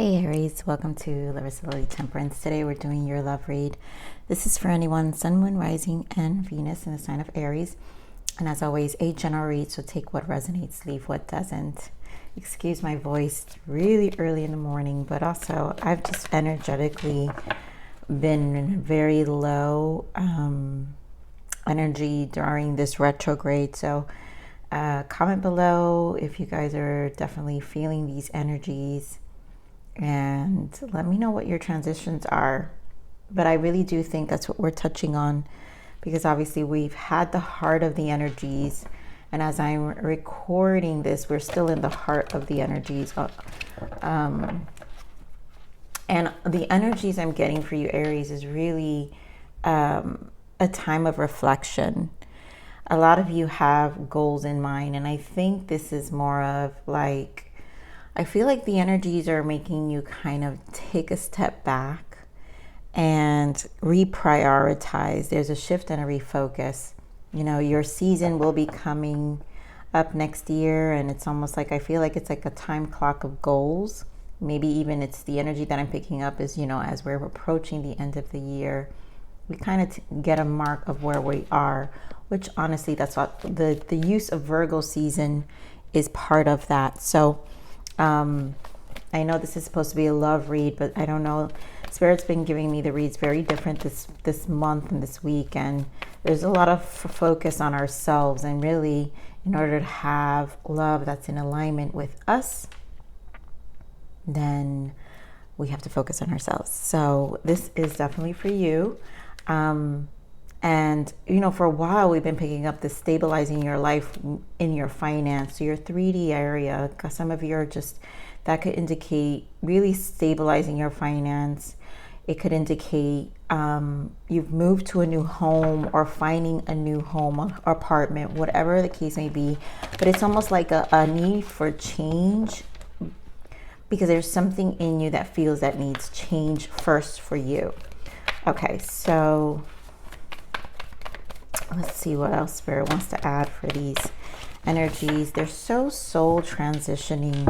Hey Aries, welcome to Liversility Temperance. Today we're doing your love read. This is for anyone Sun, Moon, Rising, and Venus in the sign of Aries. And as always, a general read, so take what resonates, leave what doesn't. Excuse my voice, it's really early in the morning, but also I've just energetically been very low energy during this retrograde. So comment below if you guys are definitely feeling these energies. And let me know what your transitions are. But I really do think that's what we're touching on, because obviously we've had the heart of the energies, and as I'm recording this, we're still in the heart of the energies. And the energies I'm getting for you, Aries, is really a time of reflection. A lot of you have goals in mind, and I think this is more of like, I feel like the energies are making you kind of take a step back and reprioritize. There's a shift and a refocus. You know, your season will be coming up next year, and it's almost like, I feel like it's like a time clock of goals. Maybe even it's the energy that I'm picking up is, you know, as we're approaching the end of the year, we kind of get a mark of where we are, which honestly, that's what the use of Virgo season is part of that. So I know this is supposed to be a love read, but I don't know. Spirit's been giving me the reads very different this month and this week, and there's a lot of focus on ourselves. And really, in order to have love that's in alignment with us, then we have to focus on ourselves. So this is definitely for you. And, you know, for a while, we've been picking up this stabilizing your life in your finance, so your 3D area. Because some of you are just, that could indicate really stabilizing your finance. It could indicate you've moved to a new home or finding a new home or apartment, whatever the case may be. But it's almost like a need for change, because there's something in you that feels that needs change first for you. Okay, so let's see what else Spirit wants to add for these energies. They're so soul transitioning.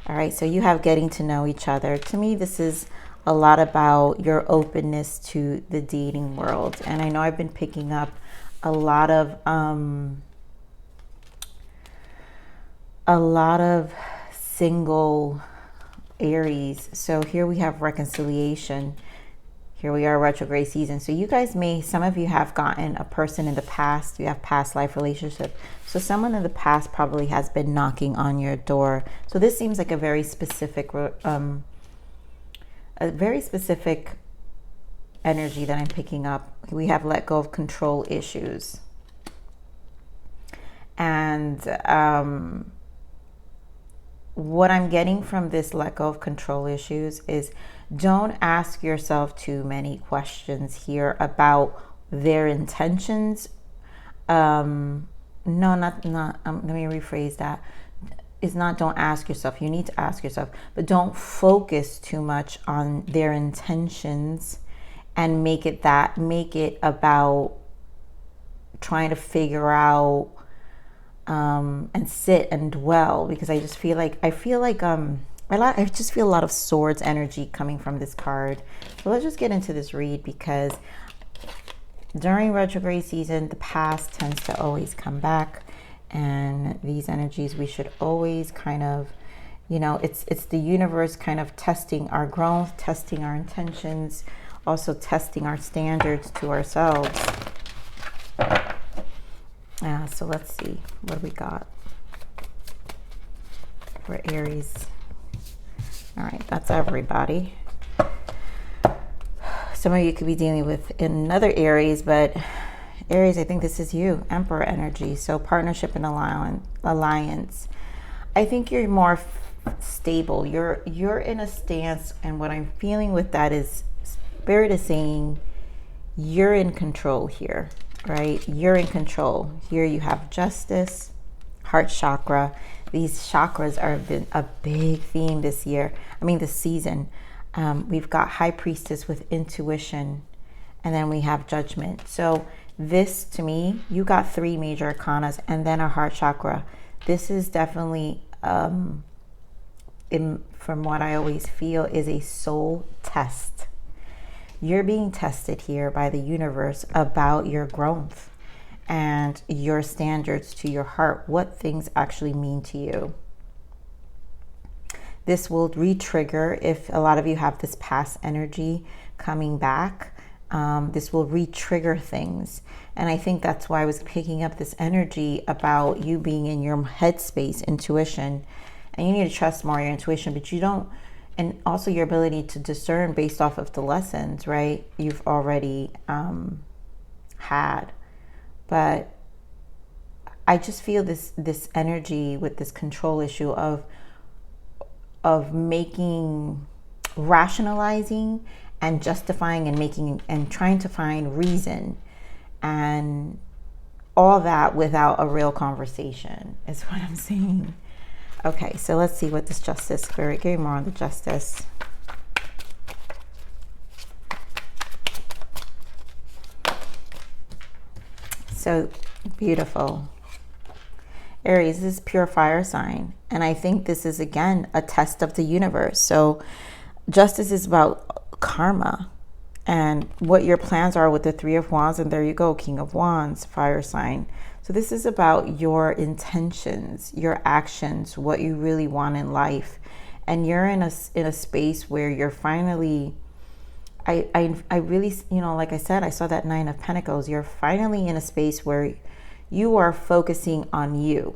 All right, so you have getting to know each other. To me, this is a lot about your openness to the dating world. And I know I've been picking up a lot of single Aries. So here we have reconciliation. Here we are, retrograde season. So you guys some of you have gotten a person in the past. You have past life relationship. So someone in the past probably has been knocking on your door. So this seems like a very specific energy that I'm picking up. We have let go of control issues. And what I'm getting from this let go of control issues is, don't ask yourself too many questions here about their intentions. Let me rephrase that. It's not don't ask yourself. You need to ask yourself, but don't focus too much on their intentions and make it about trying to figure out and sit and dwell, because I just feel like I just feel a lot of swords energy coming from this card. So let's just get into this read, because during retrograde season, the past tends to always come back, and these energies, we should always kind of, you know, it's the universe kind of testing our growth, testing our intentions, also testing our standards to ourselves. So let's see what we got for Aries. All right, that's everybody. Some of you could be dealing with another Aries, but Aries, I think this is you, Emperor energy. So partnership and alliance. I think you're more stable. You're in a stance, and what I'm feeling with that is Spirit is saying you're in control here, right? You're in control. Here you have justice, heart chakra. These chakras have been a big theme this season. We've got High Priestess with intuition, and then we have Judgment. So this, to me, you got 3 major arcanas and then a heart chakra. This is definitely from what I always feel, is a soul test. You're being tested here by the universe about your growth and your standards to your heart, what things actually mean to you. This will re-trigger if a lot of you have this past energy coming back. This will re-trigger things. And I think that's why I was picking up this energy about you being in your headspace, intuition. And you need to trust more your intuition, but you don't, and also your ability to discern based off of the lessons, right? You've already had. But I just feel this energy with this control issue of making, rationalizing and justifying and making and trying to find reason, and all that without a real conversation is what I'm saying. Okay, so let's see what this Justice, Spirit, give me more on the Justice. So beautiful. Aries, this is pure fire sign. And I think this is, again, a test of the universe. So Justice is about karma and what your plans are with the Three of Wands. And there you go, King of Wands, fire sign. So this is about your intentions, your actions, what you really want in life. And you're in a space where you're finally, I really, you know, like I said, I saw that Nine of Pentacles. You're finally in a space where you are focusing on you.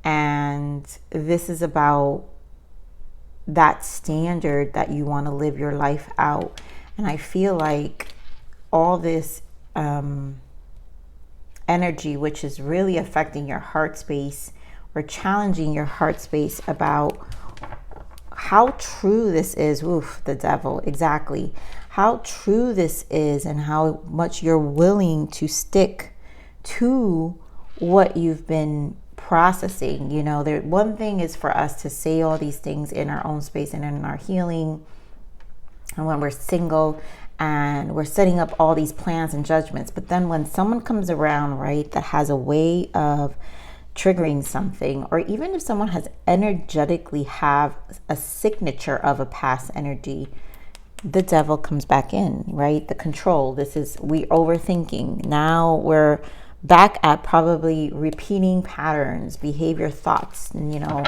And this is about that standard that you want to live your life out. And I feel like all this energy, which is really affecting your heart space or challenging your heart space about how true this is. Oof, the devil, exactly. How true this is and how much you're willing to stick to what you've been processing. You know, one thing is for us to say all these things in our own space and in our healing, and when we're single and we're setting up all these plans and judgments. But then when someone comes around, right, that has a way of triggering something, or even if someone has energetically have a signature of a past energy, the devil comes back in, right? The control. This is, we overthinking. Now we're back at probably repeating patterns, behavior, thoughts, and, you know,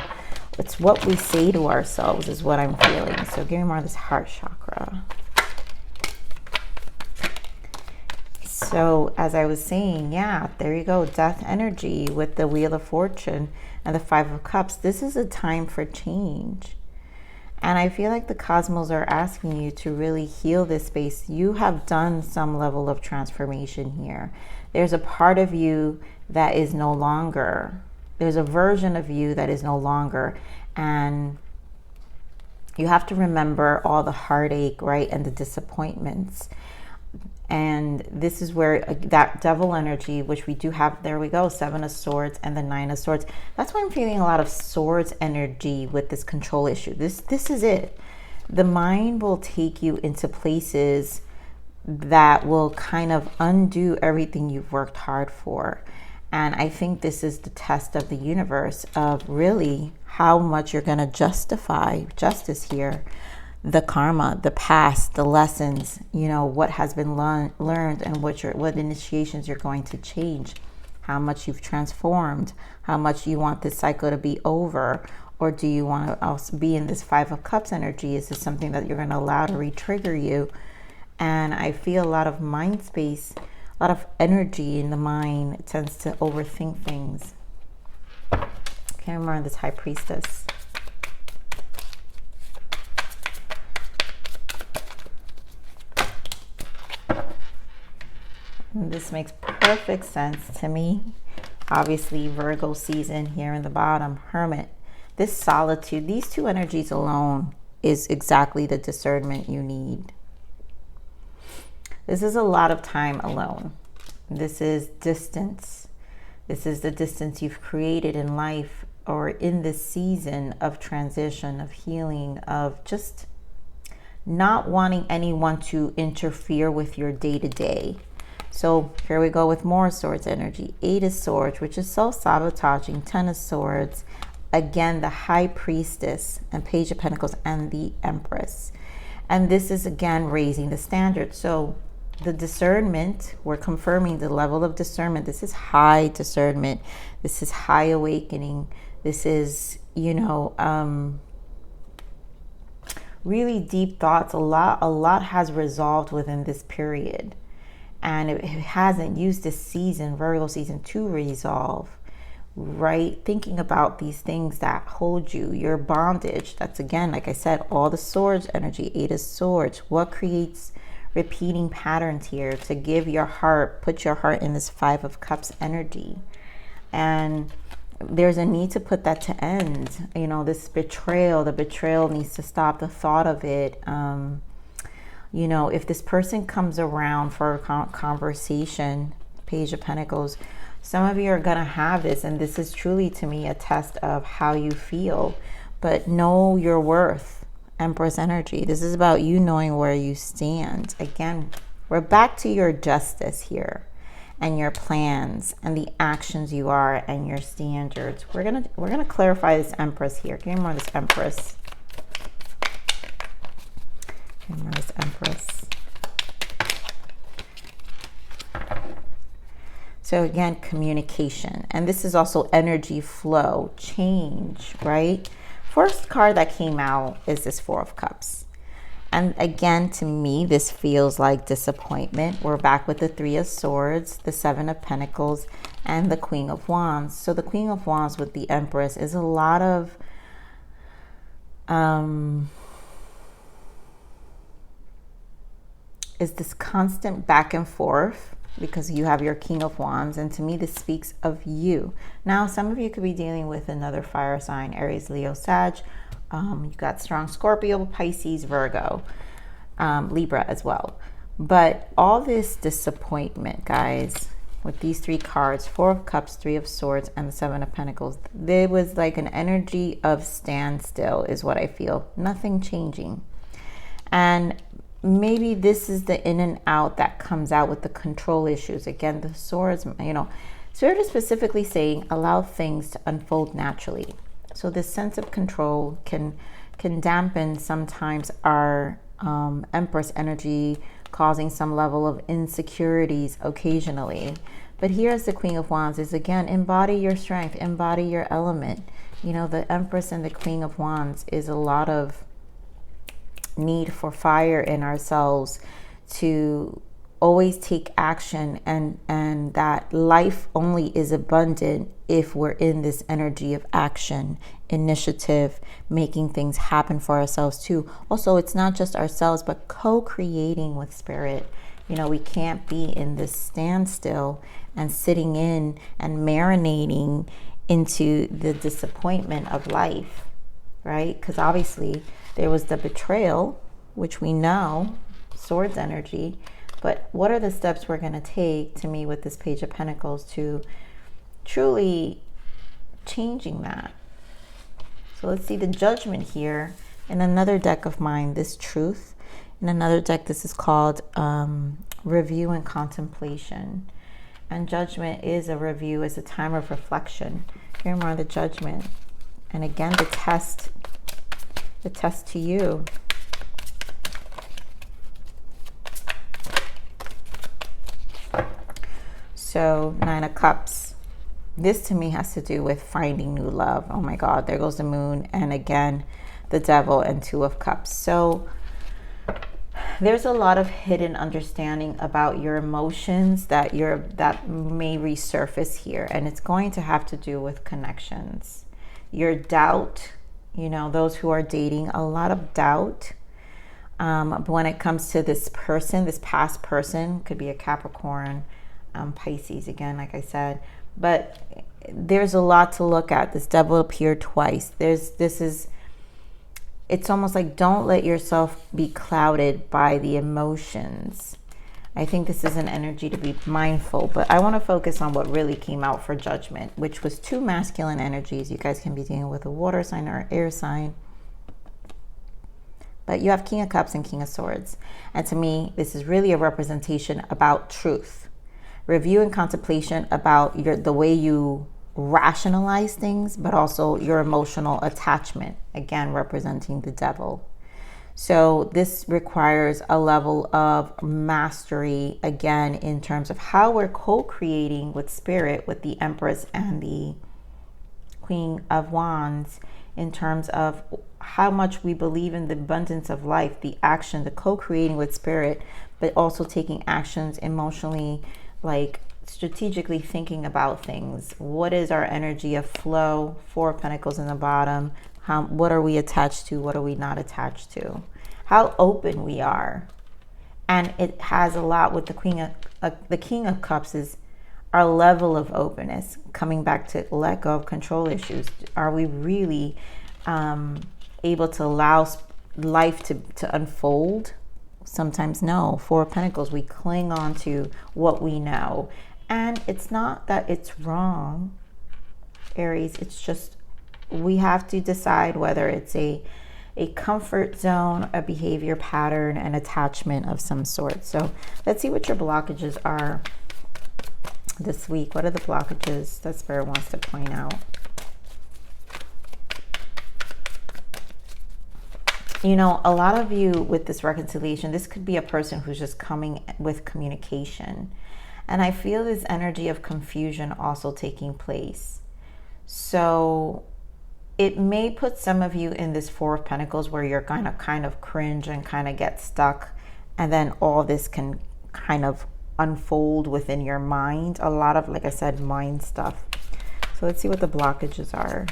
it's what we say to ourselves is what I'm feeling. So give me more of this heart chakra. So as I was saying, yeah, there you go. Death energy with the Wheel of Fortune and the Five of Cups. This is a time for change. And I feel like the cosmos are asking you to really heal this space. You have done some level of transformation here. There's a part of you that is no longer, there's a version of you that is no longer. And you have to remember all the heartache, right? And the disappointments. And this is where that devil energy, which we do have, there we go, Seven of Swords and the Nine of Swords. That's why I'm feeling a lot of swords energy with this control issue. This is it. The mind will take you into places that will kind of undo everything you've worked hard for. And I think this is the test of the universe of really how much you're going to justify justice here. The karma, the past, the lessons, you know, what has been learned and what initiations you're going to change, how much you've transformed, how much you want this cycle to be over, or do you want to also be in this Five of Cups energy? Is this something that you're going to allow to re-trigger you? And I feel a lot of mind space, a lot of energy in the mind. It tends to overthink things. Okay, remember this High Priestess. And this makes perfect sense to me. Obviously, Virgo season here in the bottom, Hermit. This solitude, these two energies alone is exactly the discernment you need. This is a lot of time alone. This is distance. This is the distance you've created in life or in this season of transition, of healing, of just not wanting anyone to interfere with your day-to-day. So here we go with more swords energy. Eight of Swords, which is self-sabotaging. Ten of Swords, again, the High Priestess and Page of Pentacles and the Empress. And this is, again, raising the standard. So the discernment, we're confirming the level of discernment. This is high discernment. This is high awakening. This is, you know, really deep thoughts. A lot has resolved within this period. And it hasn't used this season, Virgo season, to resolve, right? Thinking about these things that hold you, your bondage. That's, again, like I said, all the swords energy, 8 of Swords. What creates repeating patterns here? To give your heart, put your heart in this 5 of Cups energy. And there's a need to put that to end. You know, this betrayal, the betrayal needs to stop, the thought of it. You know, if this person comes around for a conversation, Page of Pentacles, some of you are going to have this, and this is truly, to me, a test of how you feel. But know your worth, Empress energy. This is about you knowing where you stand. Again, we're back to your justice here, and your plans, and the actions you are, and your standards. We're gonna clarify this Empress here. Give me more of this Empress. Give me more of this Empress. So again, communication. And this is also energy flow, change, right? First card that came out is this 4 of Cups. And again, to me, this feels like disappointment. We're back with the 3 of Swords, the 7 of Pentacles, and the Queen of Wands. So the Queen of Wands with the Empress is a lot of is this constant back and forth, because you have your King of Wands, and to me this speaks of you. Now, some of you could be dealing with another fire sign, Aries, Leo, Sag. You got strong Scorpio, Pisces, Virgo, Libra as well. But all this disappointment, guys, with these 3 cards, 4 of Cups, 3 of Swords, and the 7 of Pentacles, there was like an energy of standstill is what I feel. Nothing changing. And maybe this is the in and out that comes out with the control issues. Again, the Swords, you know, Spirit is specifically saying allow things to unfold naturally. So this sense of control can dampen sometimes our Empress energy, causing some level of insecurities occasionally. But here's the Queen of Wands is, again, embody your strength, embody your element. You know, the Empress and the Queen of Wands is a lot of need for fire in ourselves to always take action, and that life only is abundant if we're in this energy of action, initiative, making things happen for ourselves too. Also, it's not just ourselves, but co-creating with Spirit. You know, we can't be in this standstill and sitting in and marinating into the disappointment of life, right? Because obviously there was the betrayal, which we know, Swords energy. But what are the steps we're going to take, to me, with this Page of Pentacles to truly changing that? So let's see the Judgment here. In another deck of mine, this Truth. In another deck, this is called Review and Contemplation. And Judgment is a review, is a time of reflection. Here more of the Judgment. And again, the test to you. So 9 of Cups. This to me has to do with finding new love. Oh my God, there goes the Moon. And again, the Devil and 2 of Cups. So there's a lot of hidden understanding about your emotions that may resurface here. And it's going to have to do with connections. Your doubt, you know, those who are dating, a lot of doubt. When it comes to this person, this past person, could be a Capricorn, Pisces, again, like I said. But there's a lot to look at. This Devil appeared twice. It's almost like, don't let yourself be clouded by the emotions. I think this is an energy to be mindful, but I want to focus on what really came out for Judgment, which was 2 masculine energies. You guys can be dealing with a water sign or air sign. But you have King of Cups and King of Swords. And to me, this is really a representation about truth. Review and contemplation about the way you rationalize things, but also your emotional attachment, again, representing the devil. So this requires a level of mastery, again, in terms of how we're co-creating with spirit, with the Empress and the Queen of Wands, in terms of how much we believe in the abundance of life, the action, the co-creating with spirit, but also taking actions emotionally, like strategically thinking about things. What is our energy of flow? Four of Pentacles in the bottom. What are we attached to? What are we not attached to? How open we are. And it has a lot with the King of Cups is our level of openness, coming back to let go of control issues. Are we really able to allow life to unfold? Sometimes no. Four of Pentacles, we cling on to what we know. And it's not that it's wrong, Aries. It's just we have to decide whether it's a comfort zone, a behavior pattern, an attachment of some sort. So let's see what your blockages are this week. What are the blockages that Spirit wants to point out? You know, a lot of you with this reconciliation, this could be a person who's just coming with communication. And I feel this energy of confusion also taking place. So it may put some of you in this Four of Pentacles where you're kind of cringe and kind of get stuck. And then all this can kind of unfold within your mind. A lot of, like I said, mind stuff. So let's see what the blockages are.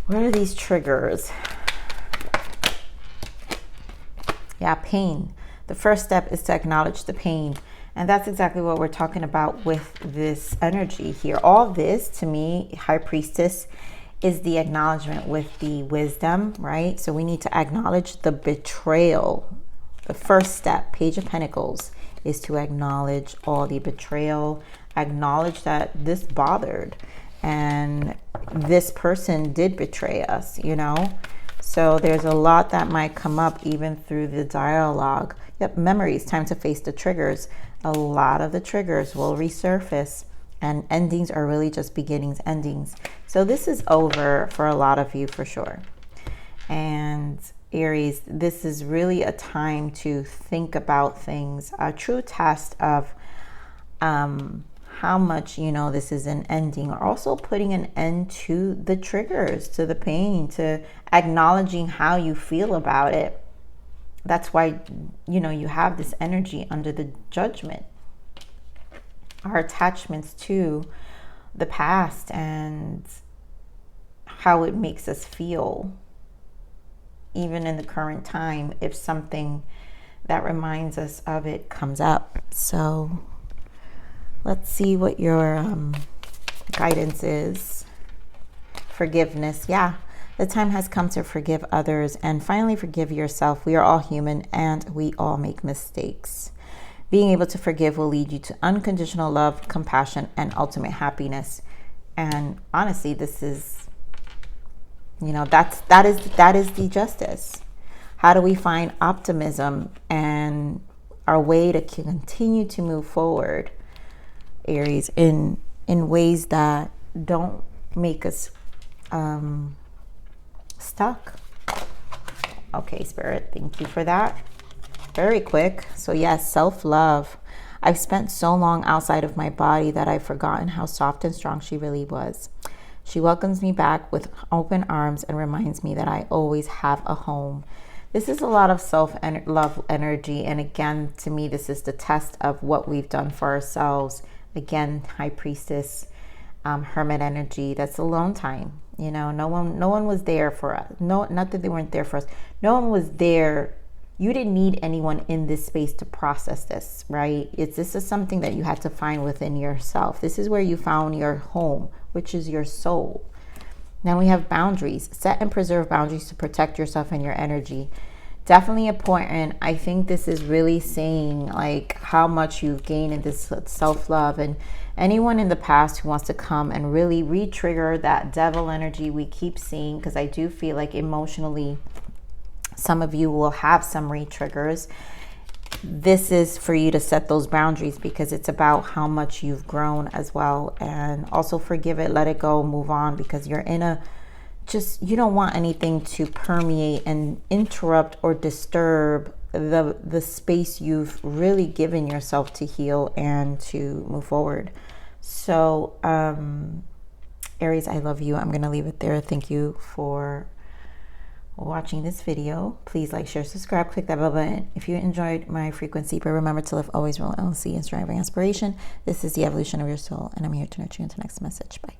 What are these triggers? Yeah, pain. The first step is to acknowledge the pain. And that's exactly what we're talking about with this energy here. All this, to me, High Priestess, is the acknowledgement with the wisdom, right? So we need to acknowledge the betrayal. The first step, Page of Pentacles, is to acknowledge all the betrayal. Acknowledge that this bothered. And this person did betray us, you know? So there's a lot that might come up even through the dialogue. Yep, memories, time to face the triggers. A lot of the triggers will resurface, and endings are really just beginnings, endings. So this is over for a lot of you for sure. And Aries, this is really a time to think about things, a true test of how much, you know, this is an ending, or also putting an end to the triggers, to the pain, to acknowledging how you feel about it. That's why, you know, you have this energy under the Judgment. Our attachments to the past and how it makes us feel, even in the current time, if something that reminds us of it comes up. So let's see what your guidance is. Forgiveness. Yeah, the time has come to forgive others and finally forgive yourself. We are all human and we all make mistakes. Being able to forgive will lead you to unconditional love, compassion, and ultimate happiness. And honestly, this is, you know, that is the justice. How do we find optimism and our way to continue to move forward, Aries, in ways that don't make us stuck? Okay, Spirit, thank you for that. Very quick. So yes, self-love. I've spent so long outside of my body that I've forgotten how soft and strong she really was. She welcomes me back with open arms and reminds me that I always have a home. This is a lot of self-love energy. And again, to me, this is the test of what we've done for ourselves. Again, High Priestess, Hermit energy. That's alone time. You know, no one was there for us. No, not that they weren't there for us. No one was there. You didn't need anyone in this space to process this, right? This is something that you had to find within yourself. This is where you found your home, which is your soul. Now we have boundaries. Set and preserve boundaries to protect yourself and your energy. Definitely important. I think this is really saying like how much you've gained in this self-love, and anyone in the past who wants to come and really re-trigger that devil energy we keep seeing, because I do feel like emotionally some of you will have some re-triggers. this is for you to set those boundaries, because it's about how much you've grown as well. And also forgive it, let it go, move on, because you're in a you don't want anything to permeate and interrupt or disturb the space you've really given yourself to heal and to move forward. So Aries, I love you. I'm gonna leave it there. Thank you for watching this video. Please like, share, subscribe, click that bell button if you enjoyed my frequency. But remember to live always relentlessly and striving aspiration. This is the evolution of your soul, and I'm here to nurture you into the next message. Bye.